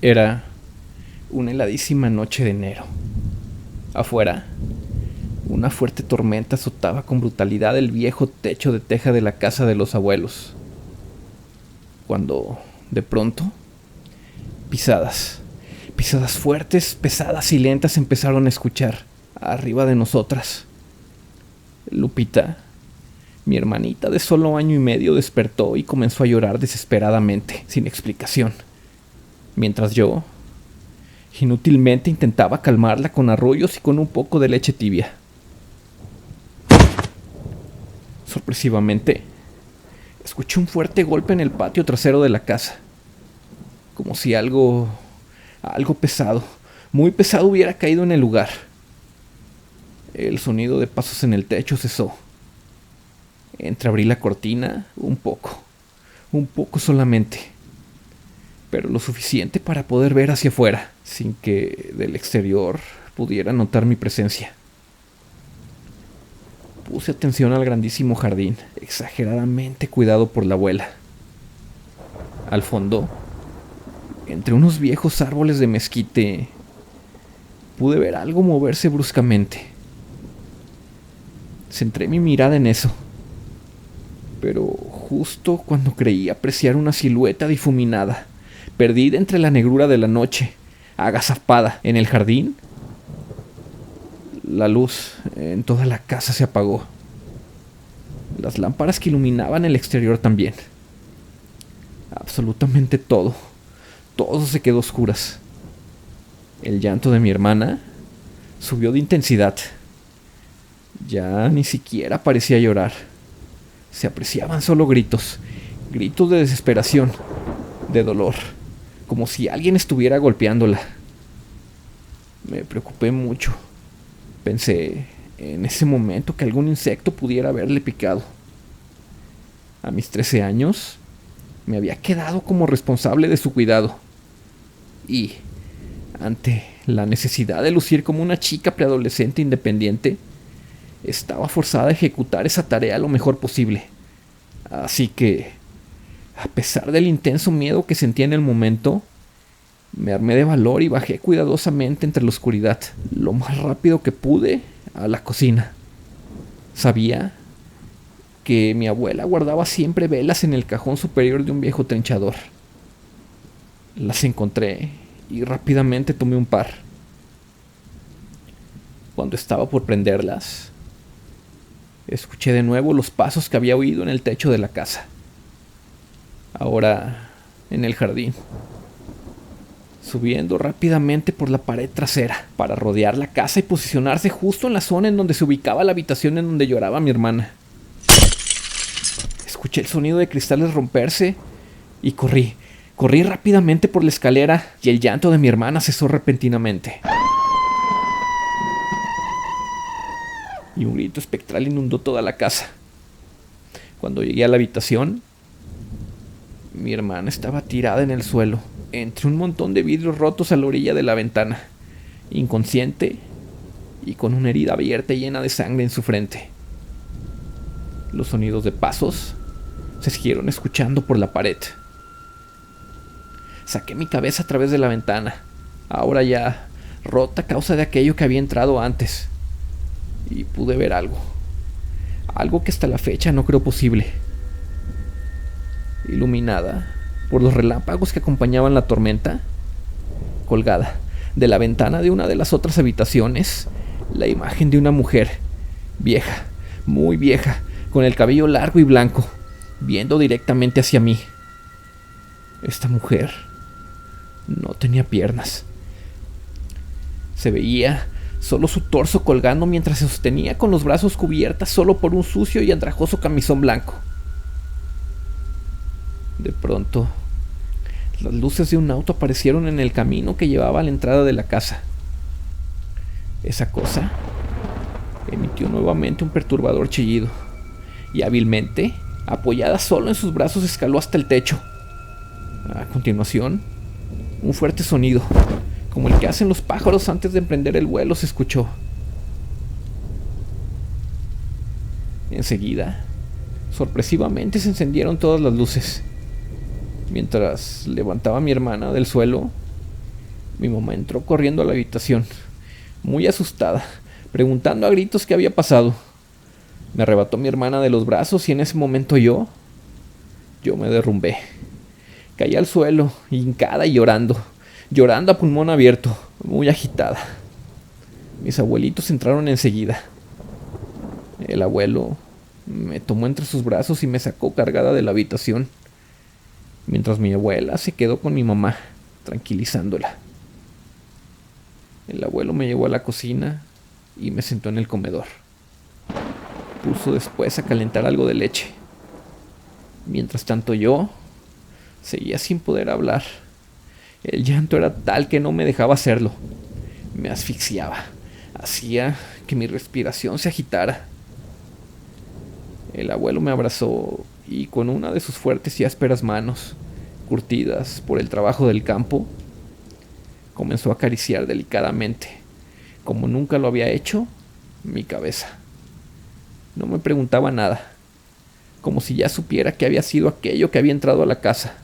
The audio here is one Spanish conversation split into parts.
Era una heladísima noche de enero. Afuera, una fuerte tormenta azotaba con brutalidad el viejo techo de teja de la casa de los abuelos. Cuando, de pronto, pisadas fuertes, pesadas y lentas empezaron a escuchar arriba de nosotras. Lupita, mi hermanita de solo 1 año y medio, despertó y comenzó a llorar desesperadamente, sin explicación, mientras yo inútilmente intentaba calmarla con arrullos y con un poco de leche tibia. Sorpresivamente, escuché un fuerte golpe en el patio trasero de la casa, como si algo pesado, muy pesado, hubiera caído en el lugar. El sonido de pasos en el techo cesó. Entreabrí la cortina un poco solamente, pero lo suficiente para poder ver hacia afuera, sin que del exterior pudiera notar mi presencia. Puse atención al grandísimo jardín, exageradamente cuidado por la abuela. Al fondo, entre unos viejos árboles de mezquite, pude ver algo moverse bruscamente. Centré mi mirada en eso, pero justo cuando creí apreciar una silueta difuminada, perdida entre la negrura de la noche, agazapada en el jardín, la luz en toda la casa se apagó. Las lámparas que iluminaban el exterior también. Absolutamente todo se quedó a oscuras. El llanto de mi hermana subió de intensidad. Ya ni siquiera parecía llorar. Se apreciaban solo gritos de desesperación, de dolor, como si alguien estuviera golpeándola. Me preocupé mucho. Pensé en ese momento que algún insecto pudiera haberle picado. A mis 13 años, me había quedado como responsable de su cuidado. Y, ante la necesidad de lucir como una chica preadolescente independiente, estaba forzada a ejecutar esa tarea lo mejor posible. Así que, a pesar del intenso miedo que sentía en el momento, me armé de valor y bajé cuidadosamente entre la oscuridad, lo más rápido que pude, a la cocina. Sabía que mi abuela guardaba siempre velas en el cajón superior de un viejo trinchador. Las encontré y rápidamente tomé un par. Cuando estaba por prenderlas, escuché de nuevo los pasos que había oído en el techo de la casa. Ahora en el jardín, subiendo rápidamente por la pared trasera para rodear la casa y posicionarse justo en la zona en donde se ubicaba la habitación en donde lloraba mi hermana. Escuché el sonido de cristales romperse y corrí rápidamente por la escalera y el llanto de mi hermana cesó repentinamente. Y un grito espectral inundó toda la casa. Cuando llegué a la habitación, mi hermana estaba tirada en el suelo, entre un montón de vidrios rotos a la orilla de la ventana, inconsciente y con una herida abierta y llena de sangre en su frente. Los sonidos de pasos se siguieron escuchando por la pared. Saqué mi cabeza a través de la ventana, ahora ya rota a causa de aquello que había entrado antes, y pude ver algo que hasta la fecha no creo posible. Iluminada por los relámpagos que acompañaban la tormenta, colgada de la ventana de una de las otras habitaciones, la imagen de una mujer, vieja, muy vieja, con el cabello largo y blanco, viendo directamente hacia mí. Esta mujer no tenía piernas. Se veía solo su torso colgando mientras se sostenía con los brazos cubiertas solo por un sucio y andrajoso camisón blanco. De pronto, las luces de un auto aparecieron en el camino que llevaba a la entrada de la casa. Esa cosa emitió nuevamente un perturbador chillido y hábilmente, apoyada solo en sus brazos, escaló hasta el techo. A continuación, un fuerte sonido, como el que hacen los pájaros antes de emprender el vuelo, se escuchó. Enseguida, sorpresivamente se encendieron todas las luces. Mientras levantaba a mi hermana del suelo, Mi mamá entró corriendo a la habitación, muy asustada, preguntando a gritos qué había pasado. Me arrebató mi hermana de los brazos y en ese momento yo me derrumbé. Caí al suelo, hincada y llorando a pulmón abierto, muy agitada. Mis abuelitos entraron enseguida. El abuelo me tomó entre sus brazos y me sacó cargada de la habitación, mientras mi abuela se quedó con mi mamá, tranquilizándola. El abuelo me llevó a la cocina y me sentó en el comedor. Puso después a calentar algo de leche. Mientras tanto yo seguía sin poder hablar. El llanto era tal que no me dejaba hacerlo. Me asfixiaba. Hacía que mi respiración se agitara. El abuelo me abrazó y con una de sus fuertes y ásperas manos, curtidas por el trabajo del campo, comenzó a acariciar delicadamente, como nunca lo había hecho, mi cabeza. No me preguntaba nada, como si ya supiera que había sido aquello que había entrado a la casa.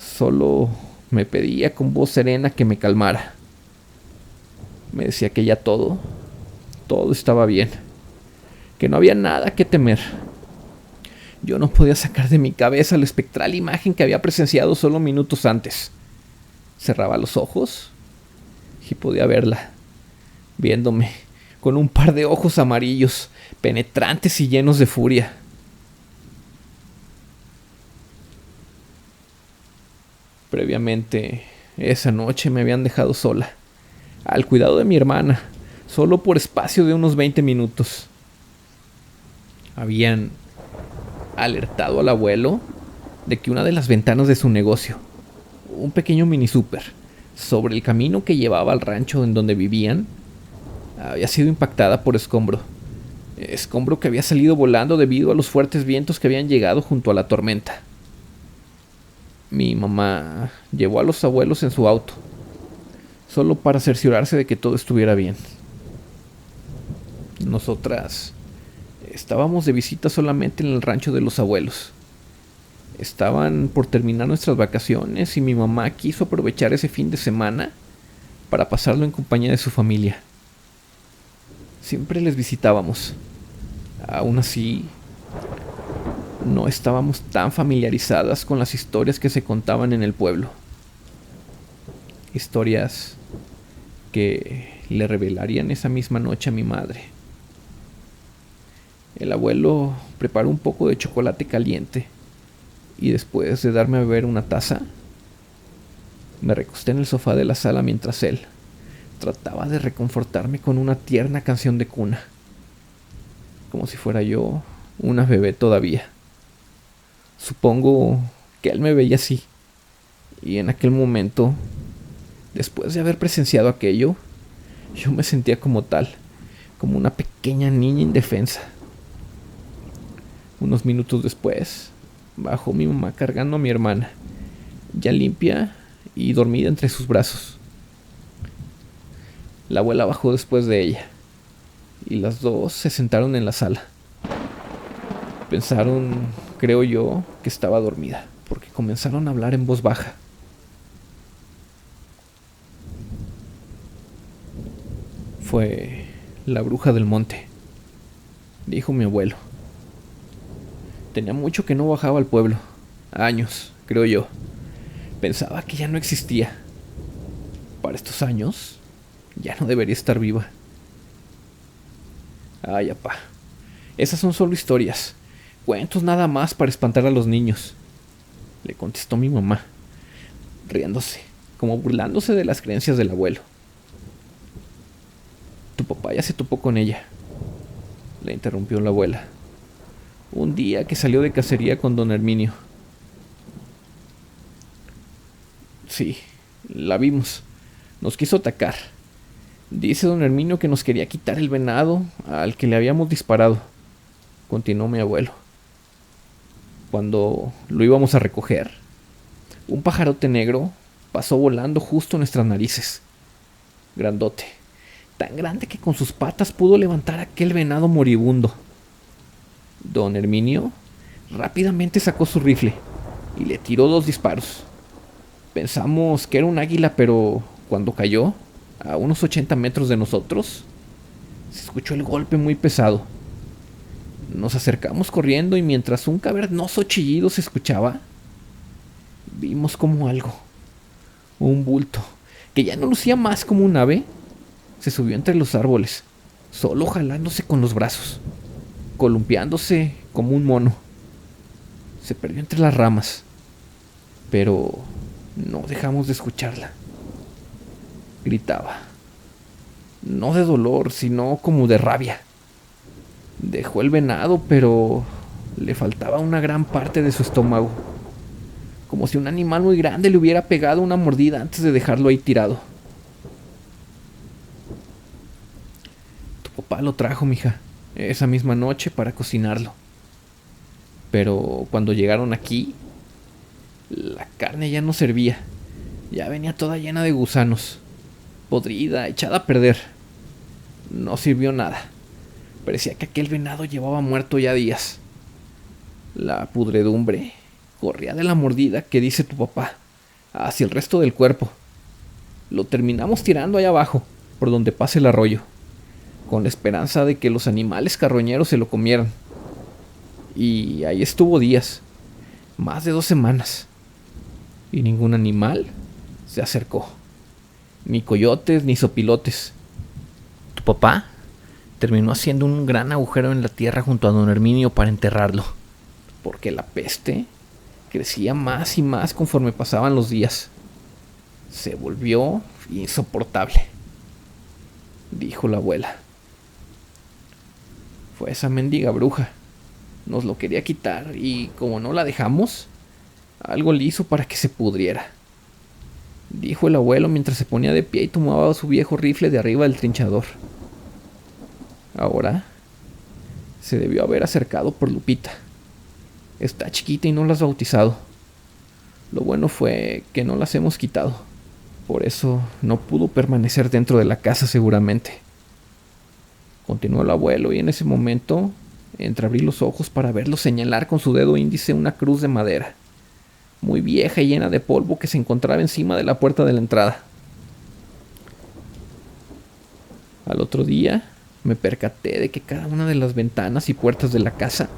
Solo me pedía con voz serena que me calmara. Me decía que ya todo estaba bien, que no había nada que temer. Yo no podía sacar de mi cabeza la espectral imagen que había presenciado solo minutos antes. Cerraba los ojos y podía verla, viéndome, con un par de ojos amarillos, penetrantes y llenos de furia. Previamente, esa noche me habían dejado sola, al cuidado de mi hermana, solo por espacio de unos 20 minutos. Habían alertado al abuelo de que una de las ventanas de su negocio, un pequeño mini súper, sobre el camino que llevaba al rancho en donde vivían, había sido impactada por escombro. Escombro que había salido volando debido a los fuertes vientos que habían llegado junto a la tormenta. Mi mamá llevó a los abuelos en su auto, solo para cerciorarse de que todo estuviera bien. Nosotras estábamos de visita solamente en el rancho de los abuelos. Estaban por terminar nuestras vacaciones y mi mamá quiso aprovechar ese fin de semana para pasarlo en compañía de su familia. Siempre les visitábamos. Aún así, no estábamos tan familiarizadas con las historias que se contaban en el pueblo. Historias que le revelarían esa misma noche a mi madre. El abuelo preparó un poco de chocolate caliente y después de darme a beber una taza, me recosté en el sofá de la sala mientras él trataba de reconfortarme con una tierna canción de cuna, como si fuera yo una bebé todavía. Supongo que él me veía así, y en aquel momento, después de haber presenciado aquello, yo me sentía como tal, como una pequeña niña indefensa. Unos minutos después, bajó mi mamá cargando a mi hermana, ya limpia y dormida entre sus brazos. La abuela bajó después de ella, y las dos se sentaron en la sala. Pensaron, creo yo, que estaba dormida, porque comenzaron a hablar en voz baja. Fue la bruja del monte, dijo mi abuelo. Tenía mucho que no bajaba al pueblo. Años, creo yo. Pensaba que ya no existía. Para estos años, ya no debería estar viva. Ay, apá. Esas son solo historias. Cuentos nada más para espantar a los niños, le contestó mi mamá, riéndose, como burlándose de las creencias del abuelo. Tu papá ya se topó con ella, le interrumpió la abuela. Un día que salió de cacería con don Herminio. Sí, la vimos. Nos quiso atacar. Dice don Herminio que nos quería quitar el venado al que le habíamos disparado, continuó mi abuelo. Cuando lo íbamos a recoger, un pajarote negro pasó volando justo a nuestras narices. Grandote, tan grande que con sus patas pudo levantar aquel venado moribundo. Don Herminio rápidamente sacó su rifle y le tiró 2 disparos, Pensamos que era un águila, pero cuando cayó, a unos 80 metros de nosotros, se escuchó el golpe muy pesado. Nos acercamos corriendo y mientras un cavernoso chillido se escuchaba, vimos como algo, un bulto, que ya no lucía más como un ave, se subió entre los árboles, solo jalándose con los brazos, columpiándose como un mono. Se perdió entre las ramas, pero no dejamos de escucharla. Gritaba, no de dolor, sino como de rabia. Dejó el venado, pero le faltaba una gran parte de su estómago, como si un animal muy grande le hubiera pegado una mordida antes de dejarlo ahí tirado. Tu papá lo trajo, mija, esa misma noche para cocinarlo. Pero cuando llegaron aquí, la carne ya no servía. Ya venía toda llena de gusanos, podrida, echada a perder. No sirvió nada. Parecía que aquel venado llevaba muerto ya días. La pudredumbre corría de la mordida que dice tu papá hacia el resto del cuerpo. Lo terminamos tirando allá abajo, por donde pase el arroyo, con la esperanza de que los animales carroñeros se lo comieran. Y ahí estuvo días, más de 2 semanas, y ningún animal se acercó, ni coyotes ni zopilotes. Tu papá terminó haciendo un gran agujero en la tierra junto a don Herminio para enterrarlo, porque la peste crecía más y más conforme pasaban los días. Se volvió insoportable, dijo la abuela. Fue esa mendiga bruja. Nos lo quería quitar y como no la dejamos, algo le hizo para que se pudriera, dijo el abuelo mientras se ponía de pie y tomaba su viejo rifle de arriba del trinchador. Ahora se debió haber acercado por Lupita. Está chiquita y no la has bautizado. Lo bueno fue que no las hemos quitado. Por eso no pudo permanecer dentro de la casa seguramente. Continuó el abuelo y en ese momento entreabrí los ojos para verlo señalar con su dedo índice una cruz de madera, muy vieja y llena de polvo, que se encontraba encima de la puerta de la entrada. Al otro día me percaté de que cada una de las ventanas y puertas de la casa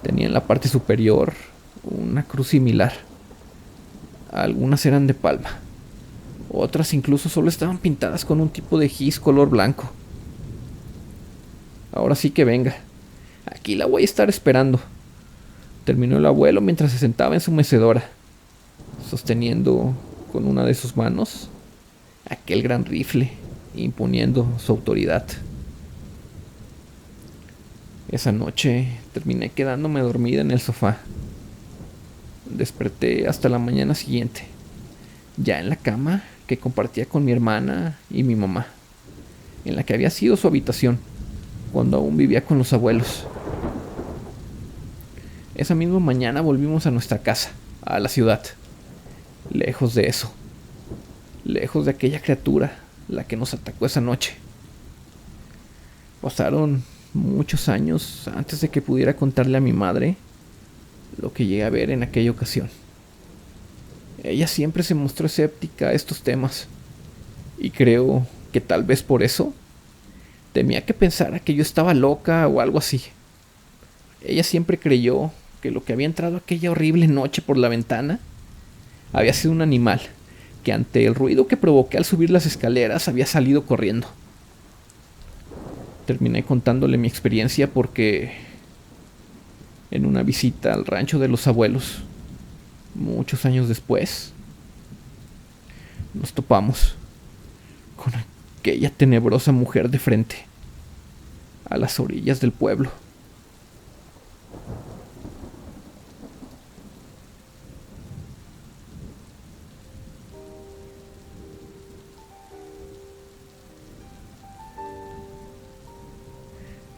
tenía en la parte superior una cruz similar. Algunas eran de palma, otras incluso solo estaban pintadas con un tipo de gis color blanco. Ahora sí que venga, aquí la voy a estar esperando, terminó el abuelo mientras se sentaba en su mecedora, sosteniendo con una de sus manos aquel gran rifle, imponiendo su autoridad. Esa noche terminé quedándome dormida en el sofá. Desperté hasta la mañana siguiente, ya en la cama que compartía con mi hermana y mi mamá, en la que había sido su habitación cuando aún vivía con los abuelos. Esa misma mañana volvimos a nuestra casa, a la ciudad, lejos de eso, lejos de aquella criatura, la que nos atacó esa noche. Pasaron muchos años antes de que pudiera contarle a mi madre lo que llegué a ver en aquella ocasión. Ella siempre se mostró escéptica a estos temas, y creo que tal vez por eso temía que pensara que yo estaba loca o algo así. Ella siempre creyó que lo que había entrado aquella horrible noche por la ventana había sido un animal que, ante el ruido que provoqué al subir las escaleras, había salido corriendo. Terminé contándole mi experiencia porque en una visita al rancho de los abuelos, muchos años después, nos topamos con aquella tenebrosa mujer de frente, a las orillas del pueblo.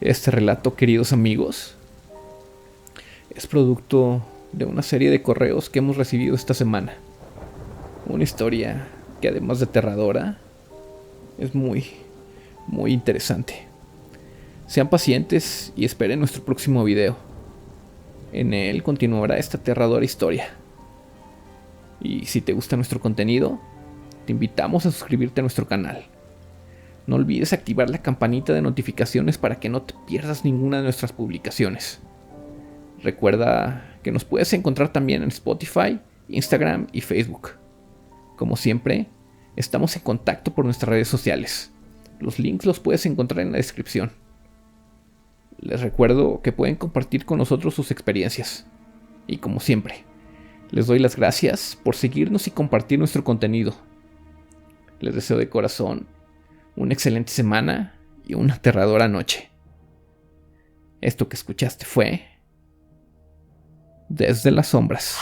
Este relato, queridos amigos, es producto de una serie de correos que hemos recibido esta semana. Una historia que, además de aterradora, es muy interesante. Sean pacientes y esperen nuestro próximo video. En él continuará esta aterradora historia. Y si te gusta nuestro contenido, te invitamos a suscribirte a nuestro canal. No olvides activar la campanita de notificaciones para que no te pierdas ninguna de nuestras publicaciones. Recuerda que nos puedes encontrar también en Spotify, Instagram y Facebook. Como siempre, estamos en contacto por nuestras redes sociales. Los links los puedes encontrar en la descripción. Les recuerdo que pueden compartir con nosotros sus experiencias. Y como siempre, les doy las gracias por seguirnos y compartir nuestro contenido. Les deseo de corazón una excelente semana y una aterradora noche. Esto que escuchaste fue Desde las Sombras.